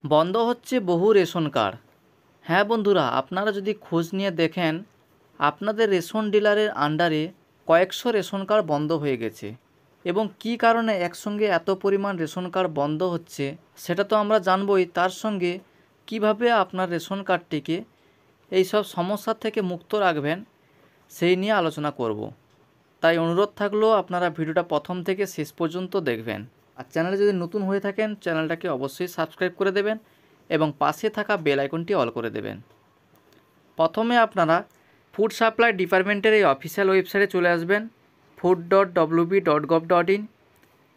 বন্ধ হচ্ছে বহু রেশন কার্ড। হ্যাঁ বন্ধুরা, আপনারা যদি খোঁজ নিয়ে দেখেন আপনাদের রেশন ডিলারের আন্ডারে কয়েকশো রেশন কার্ড বন্ধ হয়ে গেছে। এবং কী কারণে একসঙ্গে এত পরিমাণ রেশন কার্ড বন্ধ হচ্ছে সেটা তো আমরা জানবই, তার সঙ্গে কিভাবে আপনার রেশন কার্ডটিকে এই সব সমস্যার থেকে মুক্ত রাখবেন সেই নিয়ে আলোচনা করব। তাই অনুরোধ থাকলো আপনারা ভিডিওটা প্রথম থেকে শেষ পর্যন্ত দেখবেন। আর চ্যানেলে যদি নতুন হয়ে থাকেন চ্যানেলটাকে অবশ্যই সাবস্ক্রাইব করে দেবেন এবং পাশে থাকা বেল আইকনটি অল করে দেবেন। প্রথমে আপনারা ফুড সাপ্লাই ডিপার্টমেন্টের এই অফিসিয়াল ওয়েবসাইটে চলে আসবেন, food.wb.gov.in।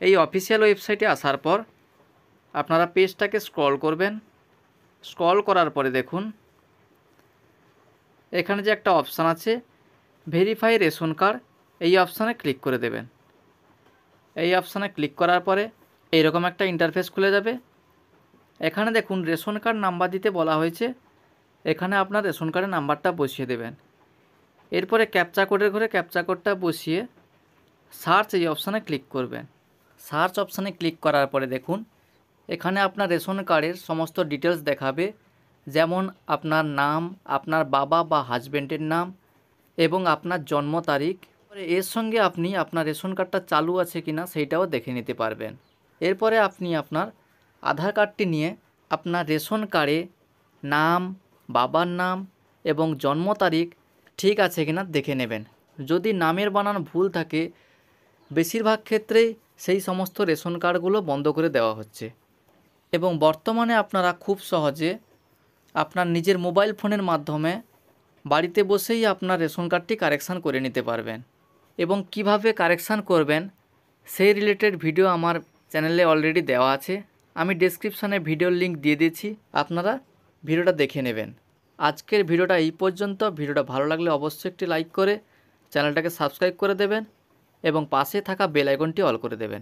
এই অফিসিয়াল ওয়েবসাইটে আসার পর আপনারা পেজটাকে স্ক্রল করবেন। স্ক্রল করার পরে দেখুন এখানে যে একটা অপশান আছে ভেরিফাই রেশন কার্ড, এই অপশানে ক্লিক করে দেবেন। এই অপশানে ক্লিক করার পরে এইরকম একটা ইন্টারফেস খুলে যাবে। এখানে দেখুন রেশন কার্ড নাম্বার দিতে বলা হয়েছে, এখানে আপনার রেশন কার্ডের নাম্বারটা বসিয়ে দেবেন। এরপরে ক্যাপচা কোডের ঘরে ক্যাপচা কোডটা বসিয়ে সার্চ এই অপশানে ক্লিক করবেন। সার্চ অপশানে ক্লিক করার পরে দেখুন এখানে আপনার রেশন কার্ডের সমস্ত ডিটেলস দেখাবে, যেমন আপনার নাম, আপনার বাবা বা হাজব্যান্ডের নাম এবং আপনার জন্ম তারিখ। এর সঙ্গে আপনি আপনার রেশন কার্ডটা চালু আছে কিনা সেইটাও দেখে নিতে পারবেন। এরপরে আপনি আপনার আধার কার্ডটি নিয়ে আপনার রেশন কার্ডে নাম, বাবার নাম এবং জন্ম তারিখ ঠিক আছে কিনা দেখে নেবেন। যদি নামের বানান ভুল থাকে বেশিরভাগ ক্ষেত্রেই সেই সমস্ত রেশন কার্ডগুলো বন্ধ করে দেওয়া হচ্ছে। এবং বর্তমানে আপনারা খুব সহজে আপনার নিজের মোবাইল ফোনের মাধ্যমে বাড়িতে বসেই আপনার রেশন কার্ডটি কারেকশান করে নিতে পারবেন। এবং কিভাবে কারেকশান করবেন সেই রিলেটেড ভিডিও আমার চ্যানেলে অলরেডি দেওয়া আছে, আমি ডেসক্রিপশানে ভিডিওর লিঙ্ক দিয়ে দিয়েছি, আপনারা ভিডিওটা দেখে নেবেন। আজকের ভিডিওটা এই পর্যন্ত। ভিডিওটা ভালো লাগলে অবশ্যই একটি লাইক করে চ্যানেলটাকে সাবস্ক্রাইব করে দেবেন এবং পাশে থাকা বেল আইকনটি অল করে দেবেন।